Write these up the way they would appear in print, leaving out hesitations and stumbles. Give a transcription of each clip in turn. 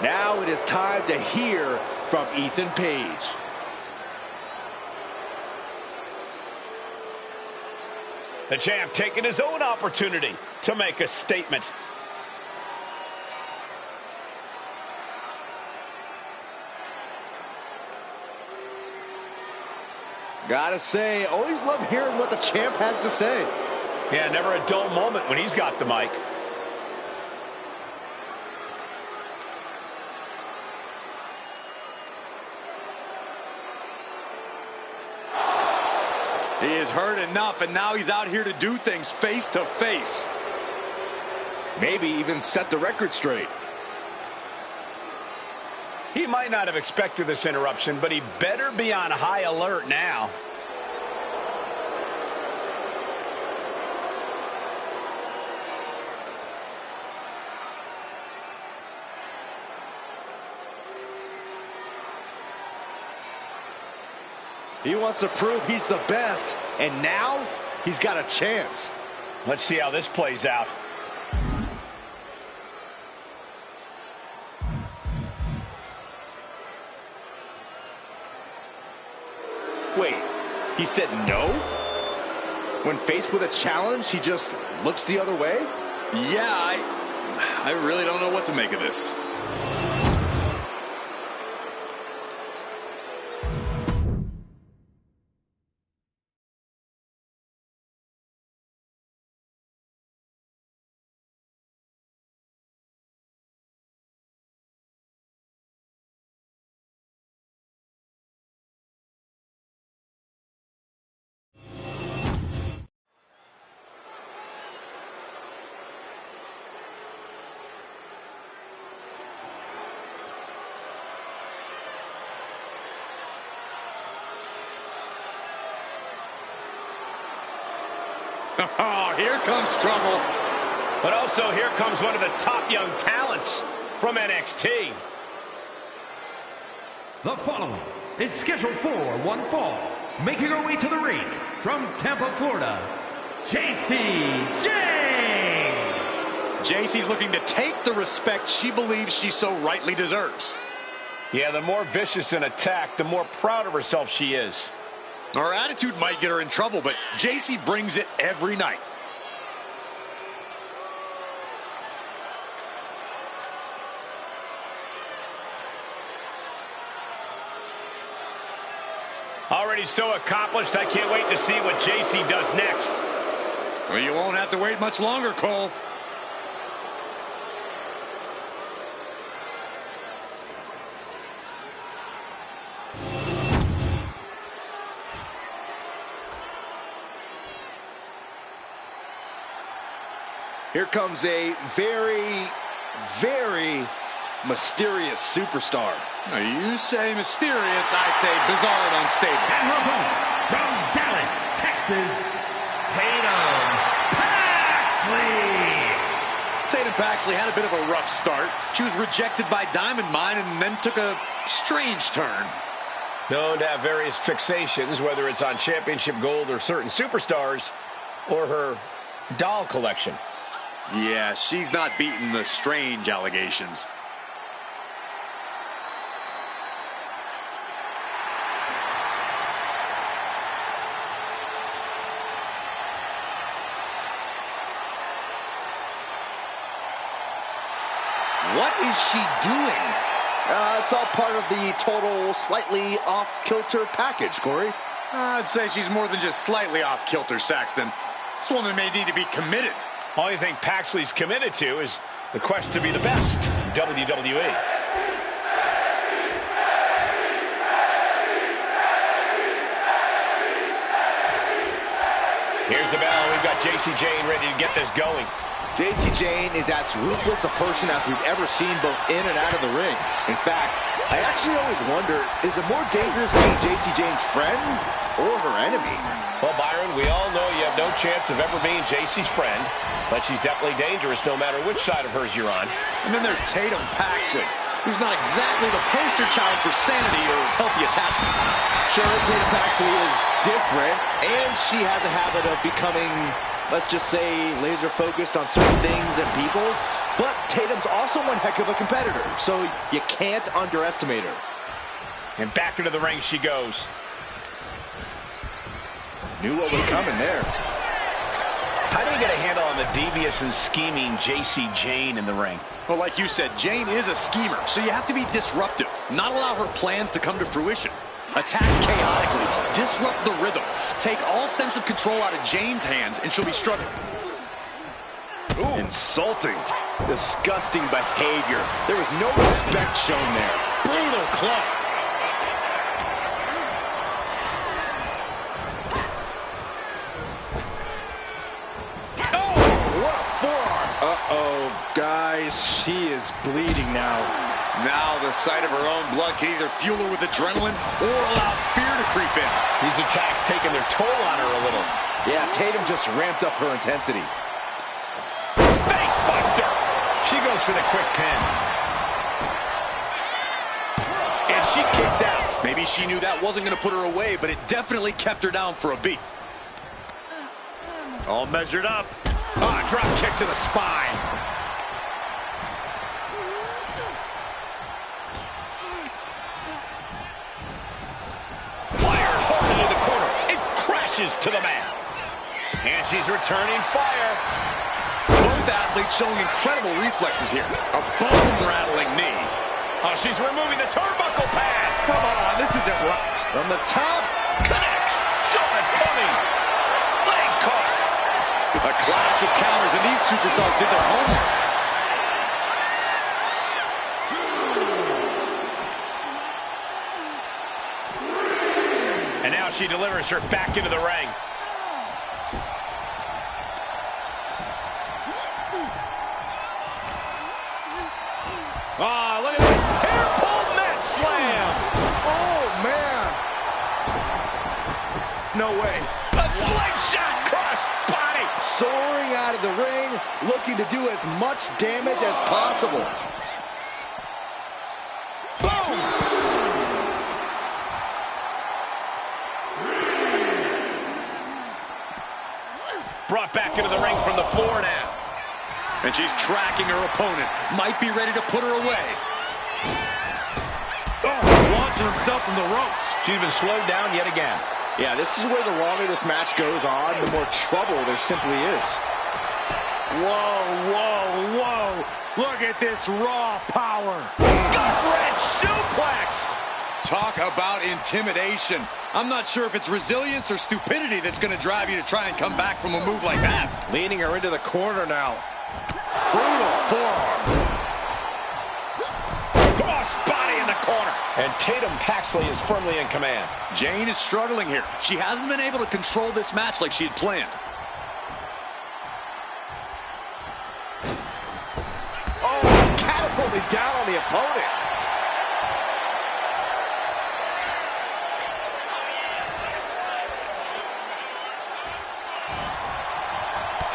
Now it is time to hear from Ethan Page. The champ taking his own opportunity to make a statement. Gotta say, always love hearing what the champ has to say. Yeah, never a dull moment when he's got the mic. He has heard enough, and now he's out here to do things face to face. Maybe even set the record straight. He might not have expected this interruption, but he better be on high alert now. He wants to prove he's the best, and now he's got a chance. Let's see how this plays out. Wait, he said no? When faced with a challenge, he just looks the other way? Yeah, I really don't know what to make of this. Oh, here comes trouble. But also here comes one of the top young talents from NXT. The following is scheduled for one fall. Making her way to the ring from Tampa, Florida, JCJ. JC's looking to take the respect she believes she so rightly deserves. Yeah, the more vicious an attack, the more proud of herself she is. Her attitude might get her in trouble, but JC brings it every night. Already so accomplished, I can't wait to see what JC does next. Well, you won't have to wait much longer, Cole. Here comes a very, very mysterious superstar. Now, you say mysterious, I say bizarre and unstable. And her opponent from Dallas, Texas, Tatum Paxley. Tatum Paxley had a bit of a rough start. She was rejected by Diamond Mine and then took a strange turn. Known to have various fixations, whether it's on championship gold or certain superstars, or her doll collection. Yeah, she's not beating the strange allegations. What is she doing? It's all part of the total slightly off-kilter package, Corey. I'd say she's more than just slightly off-kilter, Saxton. This woman may need to be committed. Only thing Paxley's committed to is the quest to be the best in WWE. Here's the bell. We've got JC Jane ready to get this going. JC Jane is as ruthless a person as we've ever seen both in and out of the ring. In fact, I actually always wonder, is it more dangerous being JC Jane's friend or her enemy? Well, Byron, we all know you have no chance of ever being JC's friend, but she's definitely dangerous no matter which side of hers you're on. And then there's Tatum Paxley, who's not exactly the poster child for sanity or healthy attachments. Sure, Tatum Paxley is different, and she has a habit of becoming, let's just say, laser focused on certain things and people. But Tatum's also one heck of a competitor, so you can't underestimate her. And back into the ring she goes. Knew what was coming there. How do you get a handle on the devious and scheming Jacy Jayne in the ring? Well, like you said, Jayne is a schemer, so you have to be disruptive, not allow her plans to come to fruition. Attack chaotically, disrupt the rhythm, take all sense of control out of Jayne's hands, and she'll be struggling. Ooh. Insulting. Disgusting behavior. There was no respect shown there. Brutal club. Oh, what a forearm. Uh-oh, guys, she is bleeding now. Now the sight of her own blood can either fuel her with adrenaline or allow fear to creep in. These attacks taking their toll on her a little. Yeah, Tatum just ramped up her intensity. Face buster! She goes for the quick pin. And she kicks out. Maybe she knew that wasn't going to put her away, but it definitely kept her down for a beat. All measured up. Ah, drop kick to the spine. Fired hard into the corner. It crashes to the mat. And she's returning fire. Both athletes showing incredible reflexes here. A bone-rattling knee. Oh, she's removing the turnbuckle pad. Come on, this isn't right. From the top. Connects. Saw it coming. Legs caught. A clash of counters, and these superstars did their homework. And now she delivers her back into the ring. Ah, look at this. Hair pull mat slam. Oh, man. No way. A slingshot cross body. Soaring out of the ring, looking to do as much damage as possible. Boom. Brought back into the ring from the floor now. And she's tracking her opponent. Might be ready to put her away. Oh, launching himself from the ropes. She's been slowed down yet again. Yeah, this is where the longer this match goes on, the more trouble there simply is. Whoa, whoa, whoa. Look at this raw power. Gut-wrench suplex. Talk about intimidation. I'm not sure if it's resilience or stupidity that's going to drive you to try and come back from a move like that. Leaning her into the corner now. Brutal forearm. Cross body in the corner. And Tatum Paxley is firmly in command. Jayne is struggling here. She hasn't been able to control this match like she had planned. Oh, catapulted down on the opponent.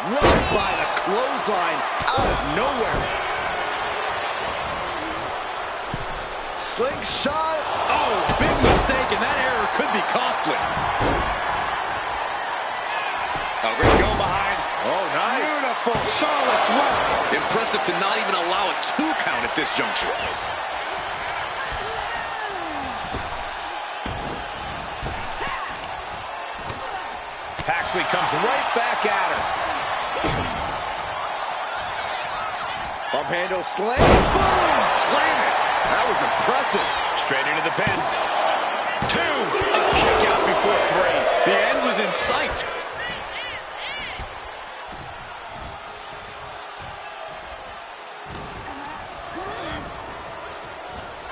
Right by the clothesline out of nowhere. Slingshot. Oh, big mistake, and that error could be costly. A ring going behind. Oh, nice. Beautiful Charlotte's Web. Impressive to not even allow a 2 count at this juncture. Paxley comes right back at her. Bump handle slam. Boom! Slam it. That was impressive. Straight into the pin. 2. A kick out before 3. The end was in sight.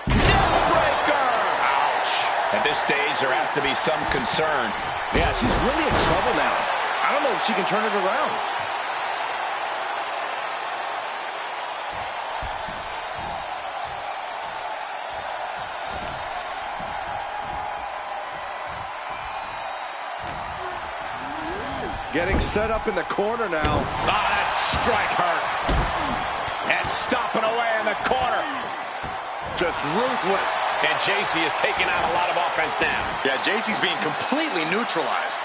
Neckbreaker. Ouch. At this stage, there has to be some concern. Yeah, she's really in trouble now. I don't know if she can turn it around. Getting set up in the corner now. Ah, that strike hurt. And stomping away in the corner. Just ruthless. And Jacy is taking out a lot of offense now. Yeah, Jacy's being completely neutralized.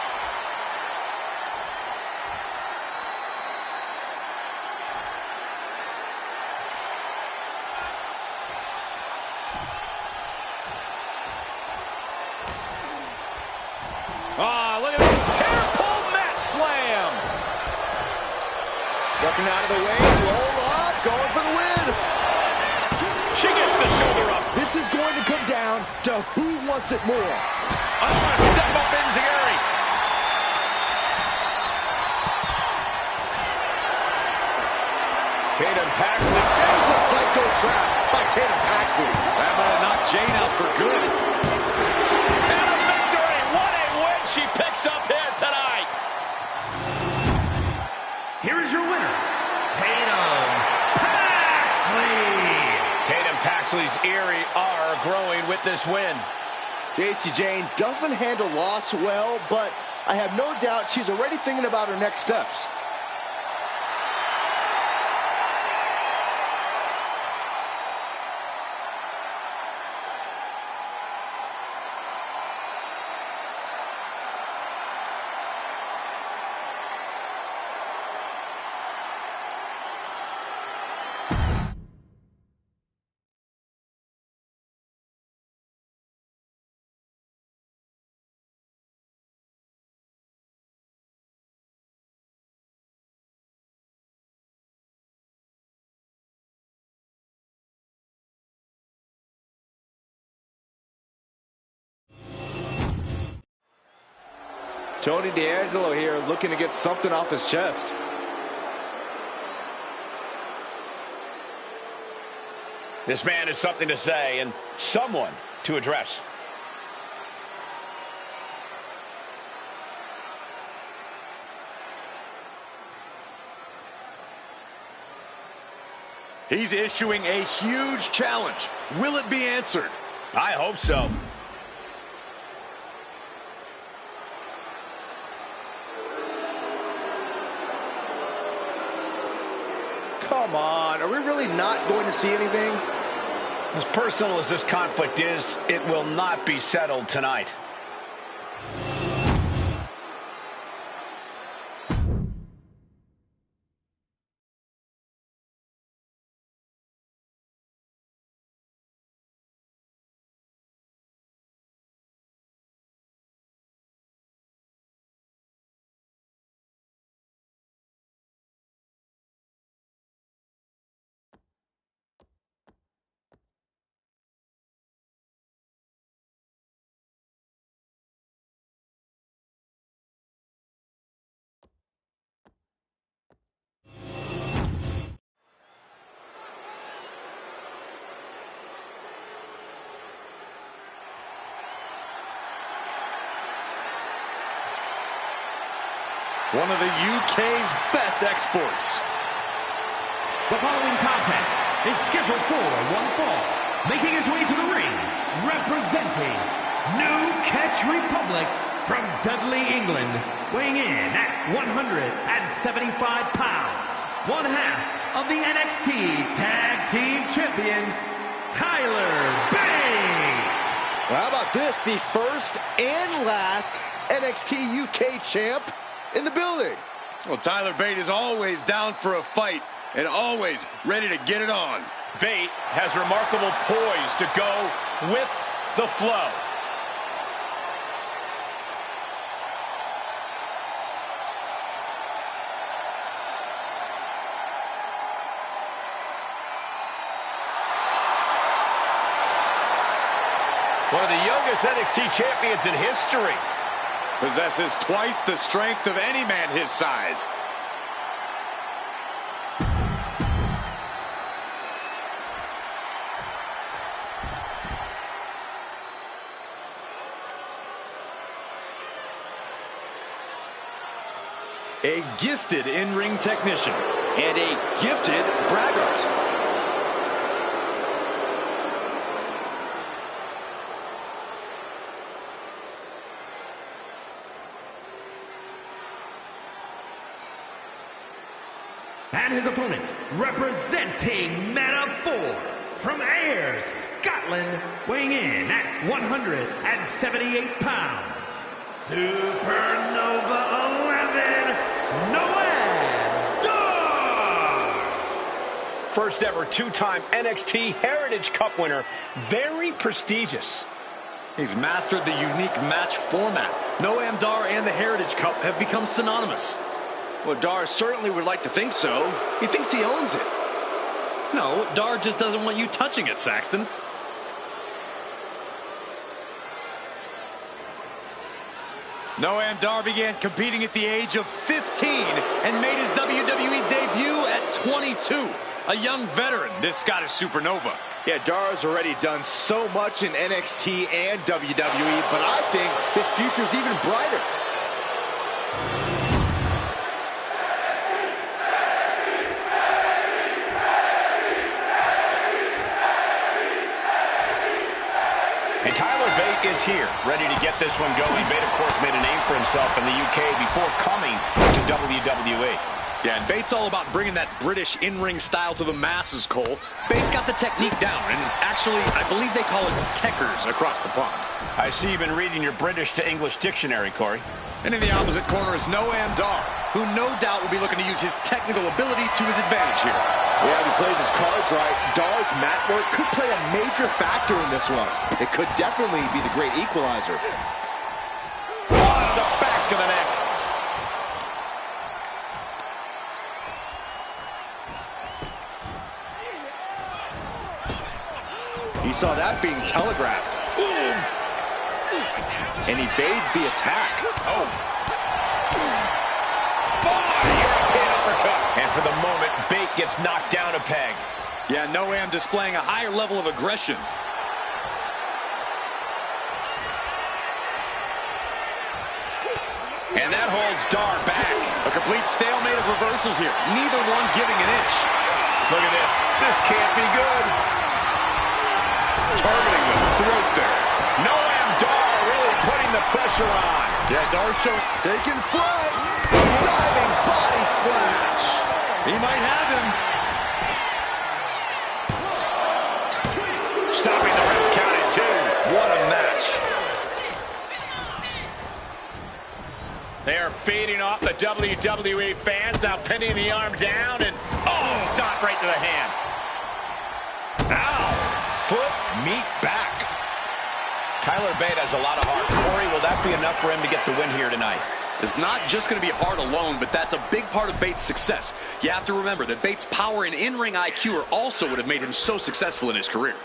Ducking out of the way, roll up, going for the win. She gets the shoulder up. This is going to come down to who wants it more. Oh, step up Enziguri. Tatum Paxley. There's a psycho trap by Tatum Paxley. That might have knocked Jane out for good. And a victory. What a win she picks up here tonight. Here is your winner, Tatum Paxley. Tatum Paxley's eerie are growing with this win. Jacy Jayne doesn't handle loss well, but I have no doubt she's already thinking about her next steps. Tony D'Angelo here looking to get something off his chest. This man has something to say and someone to address. He's issuing a huge challenge. Will it be answered? I hope so. Come on, are we really not going to see anything? As personal as this conflict is, it will not be settled tonight. One of the UK's best exports. The following contest is scheduled for one fall. Making his way to the ring, representing New Catch Republic from Dudley, England, weighing in at 175 pounds, one half of the NXT Tag Team Champions, Tyler Bate. Well, how about this? The first and last NXT UK champ in the building. Well, Tyler Bate is always down for a fight and always ready to get it on. Bate has remarkable poise to go with the flow. One of the youngest NXT champions in history. Possesses twice the strength of any man his size. A gifted in-ring technician And a gifted braggart. And his opponent, representing Meta 4 from Ayr, Scotland, weighing in at 178 pounds, Supernova 11, Noam Dar. First ever two-time NXT Heritage Cup winner. Very prestigious. He's mastered the unique match format. Noam Dar and the Heritage Cup have become synonymous. Well, Dar certainly would like to think so. He thinks he owns it. No, Dar just doesn't want you touching it, Saxton. Noam Dar began competing at the age of 15 and made his WWE debut at 22. A young veteran, this Scottish supernova. Yeah, Dar's already done so much in NXT and WWE, but I think his future's even brighter. And Tyler Bate is here, ready to get this one going. Bate, of course, made a name for himself in the UK before coming to WWE. Yeah, and Bates all about bringing that British in-ring style to the masses, Cole. Bates got the technique down, and actually, I believe they call it techers across the pond. I see you've been reading your British to English dictionary, Corey. And in the opposite corner is Noam Dar, who no doubt will be looking to use his technical ability to his advantage here. Yeah, if he plays his cards right, Dar's mat work could play a major factor in this one. It could definitely be the great equalizer. Oh, the back of the neck. He saw that being telegraphed. Ooh. And evades the attack. Oh. European uppercut. And for the moment, Bate gets knocked down a peg. Yeah, Noam displaying a higher level of aggression. And that holds Dar back. A complete stalemate of reversals here. Neither one giving an inch. Look at this. This can't be good. Targeting the throat there. Noam Dar really putting the pressure on. Yeah, Dar showing. Taking flight. Diving body splash. He might have him. Stopping the ref's count at 2. What a match. They are feeding off the WWE fans, now pinning the arm down, and oh, stop right to the hand. Ow! Foot, meat back. Tyler Bate has a lot of heart. Corey, will that be enough for him to get the win here tonight? It's not just going to be hard alone, but that's a big part of Bates' success. You have to remember that Bates' power and in-ring IQ are also what have made him so successful in his career.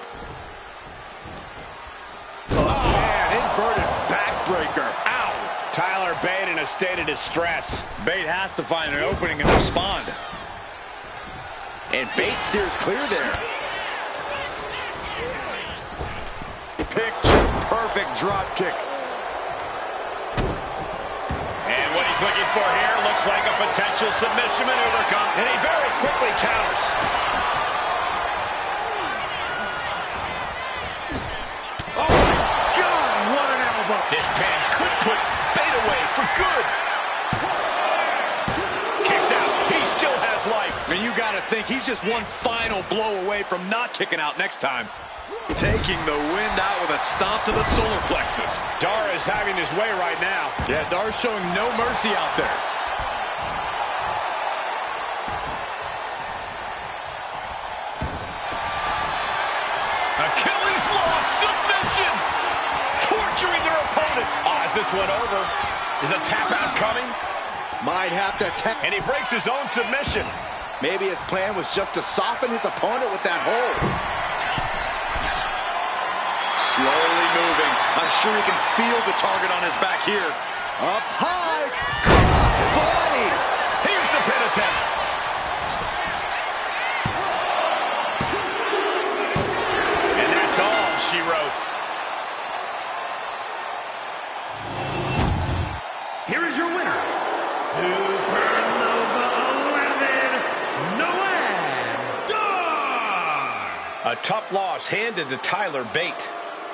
Oh, man, inverted backbreaker. Ow! Tyler Bate in a state of distress. Bate has to find an opening and respond. And Bate steers clear there. Picture perfect drop kick. And what he's looking for here looks like a potential submission maneuver come. And he very quickly counters. Oh, my God, what an elbow. This pin could put Bate away for good. Kicks out. He still has life. And you got to think he's just one final blow away from not kicking out next time. Taking the wind out with a stomp to the solar plexus. Dar is having his way right now. Yeah, Dar's showing no mercy out there. Achilles lock submission. Torturing their opponent. Oh, is this one over? Is a tap out coming? Might have to tap. And he breaks his own submission. Maybe his plan was just to soften his opponent with that hold. Slowly moving. I'm sure he can feel the target on his back here. Up high. Cross body. Here's the pin attempt. And that's all she wrote. Here is your winner, Supernova 11, Noam Dar. A tough loss handed to Tyler Bate.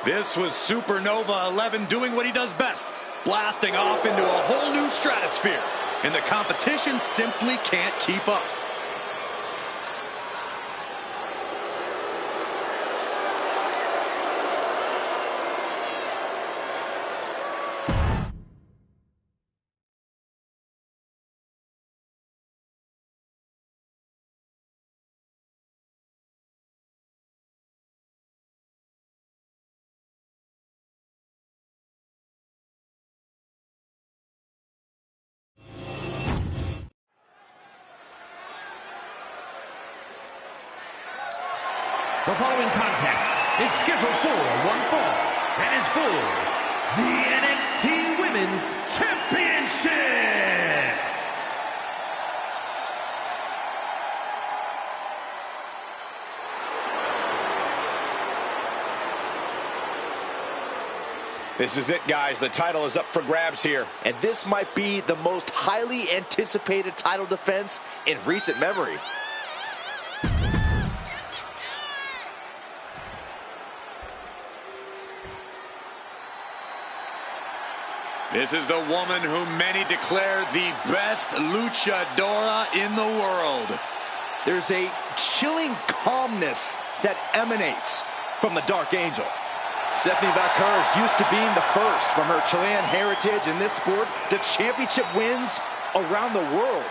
This was Supernova 11 doing what he does best, blasting off into a whole new stratosphere. And the competition simply can't keep up. The following contest is scheduled for one fall and is for the NXT Women's Championship. This is it, guys. The title is up for grabs here. And this might be the most highly anticipated title defense in recent memory. This is the woman who many declare the best luchadora in the world. There's a chilling calmness that emanates from the Dark Angel. Stephanie Vaquer is used to being the first from her Chilean heritage in this sport to championship wins around the world.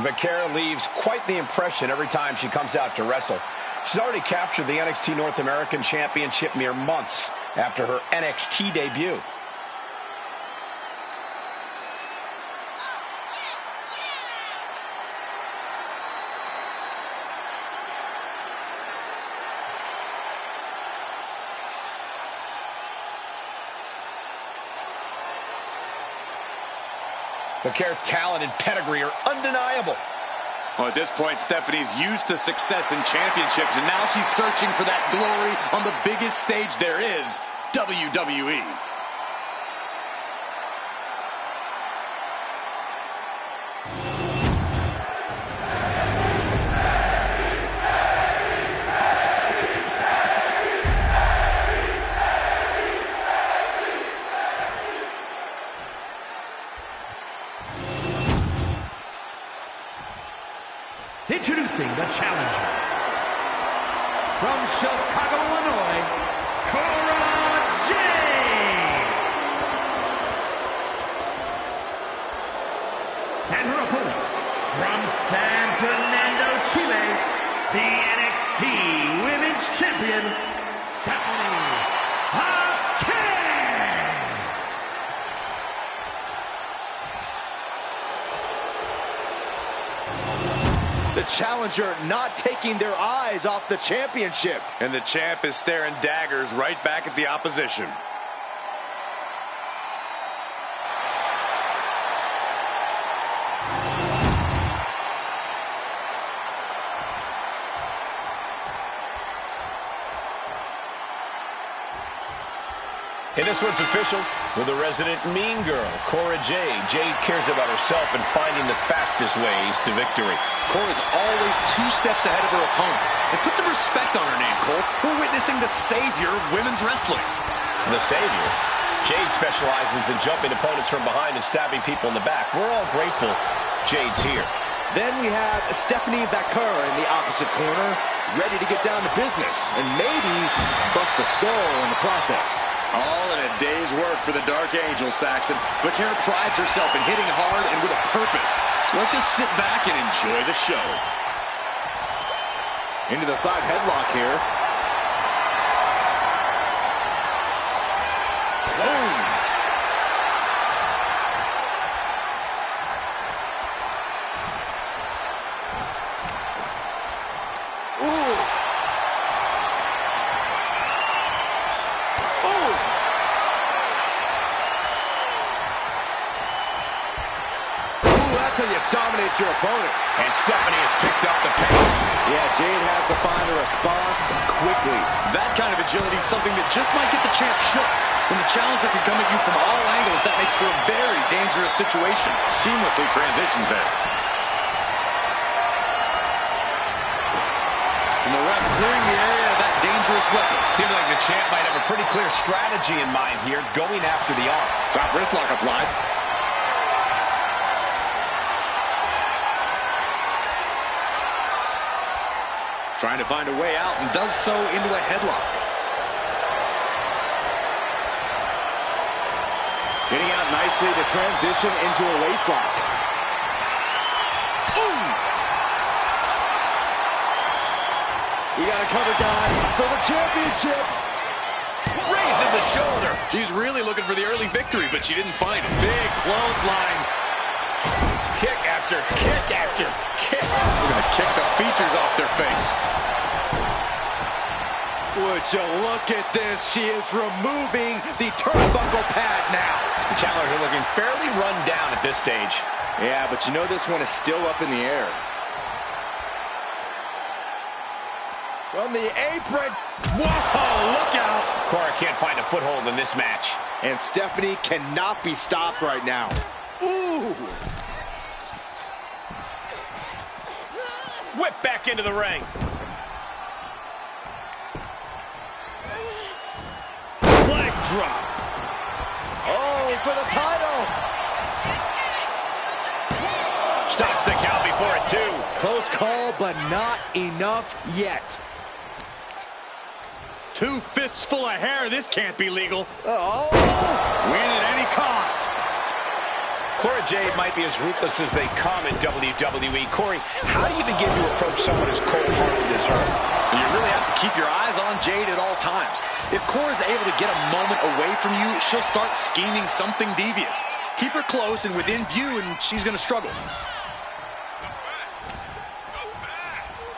Vaquer leaves quite the impression every time she comes out to wrestle. She's already captured the NXT North American Championship mere months after her NXT debut. Vaquer's talent and pedigree are undeniable. Well, at this point, Stephanie's used to success in championships, and now she's searching for that glory on the biggest stage there is, WWE. Introducing the challenger from Chicago, Illinois, Cora Jade. And her opponent from San Fernando, Chile, the NXT Women's Champion, Stephanie Vaquer. The challenger not taking their eyes off the championship. And the champ is staring daggers right back at the opposition. And this one's official with a resident mean girl, Cora Jade. Jade cares about herself and finding the fastest ways to victory. Cora's always 2 steps ahead of her opponent. And put some respect on her name, Cole. We're witnessing the savior of women's wrestling. The savior? Jade specializes in jumping opponents from behind and stabbing people in the back. We're all grateful Jade's here. Then we have Stephanie Vaquer in the opposite corner, ready to get down to business and maybe bust a skull in the process. All in a day's work for the Dark Angel, Saxton. Vaquer prides herself in hitting hard and with a purpose. So let's just sit back and enjoy the show. Into the side headlock here. Boom! Ooh! That's how you dominate your opponent. And Stephanie has picked up the pace. Yeah, Jade has to find a response quickly. That kind of agility is something that just might get the champ shook. When the challenger can come at you from all angles, that makes for a very dangerous situation. Seamlessly transitions there. And the ref clearing the area of that dangerous weapon. Seems like the champ might have a pretty clear strategy in mind here, going after the arm. Top wrist lock applied. Trying to find a way out and does so into a headlock. Getting out nicely to transition into a waistlock. Ooh! We got a cover, guys, for the championship. Raising the shoulder. She's really looking for the early victory, but she didn't find it. Big clothesline. Kick after kick after kick. We're going to kick the features off their face. Would you look at this? She is removing the turnbuckle pad now. The challengers are looking fairly run down at this stage. Yeah, but you know this one is still up in the air. From the apron. Whoa, look out. Cora can't find a foothold in this match. And Stephanie cannot be stopped right now. Ooh. Whip back into the ring. Leg drop. Oh, for the title. Stops the count before it, too. Close call, but not enough yet. 2 fists full of hair. This can't be legal. Oh. Win at any cost. Cora Jade might be as ruthless as they come in WWE. Corey, how do you begin to approach someone as cold-hearted as her? You really have to keep your eyes on Jade at all times. If Cora's able to get a moment away from you, she'll start scheming something devious. Keep her close and within view, and she's going to struggle.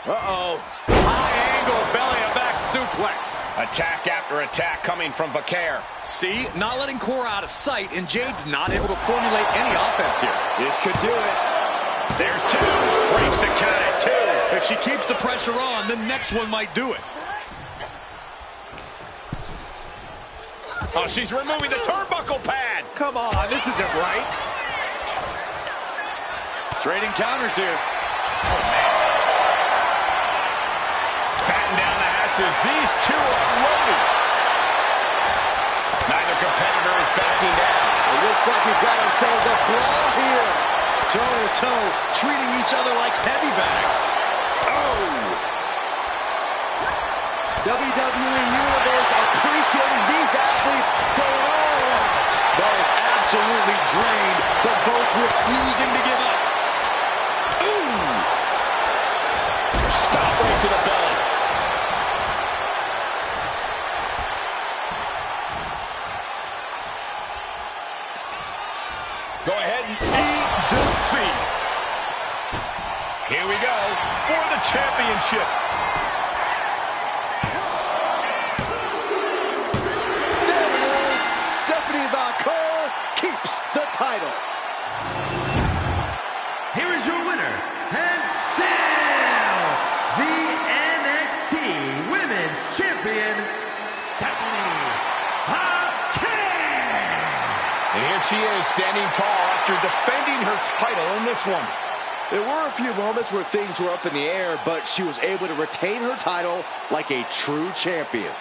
Uh-oh. High-angle belly-to-back suplex. Attack after attack coming from Vaquer. See, not letting Cora out of sight, and Jade's not able to formulate any offense here. This could do it. There's 2. Breaks the count at 2. If she keeps the pressure on, the next one might do it. Oh, she's removing the turnbuckle pad. Come on, this isn't right. Trading counters here. Oh, man. Batten down the hatches. These 2 are loaded. Neither competitor is backing down. It looks like we've got ourselves a brawl here. Toe-to-toe, treating each other like heavy bags. Oh! WWE Universe appreciating these athletes going all out. Both absolutely drained, but both refusing to give up. Ooh! Stop right to the belly. Go ahead and Eat defeat. here we go for the championship. There it is. Stephanie Vaquer keeps the title. Here is your winner, and still the NXT Women's Champion, Stephanie Vaquer. And here she is standing tall after defending her title in this one. There were a few moments where things were up in the air, but she was able to retain her title like a true champion.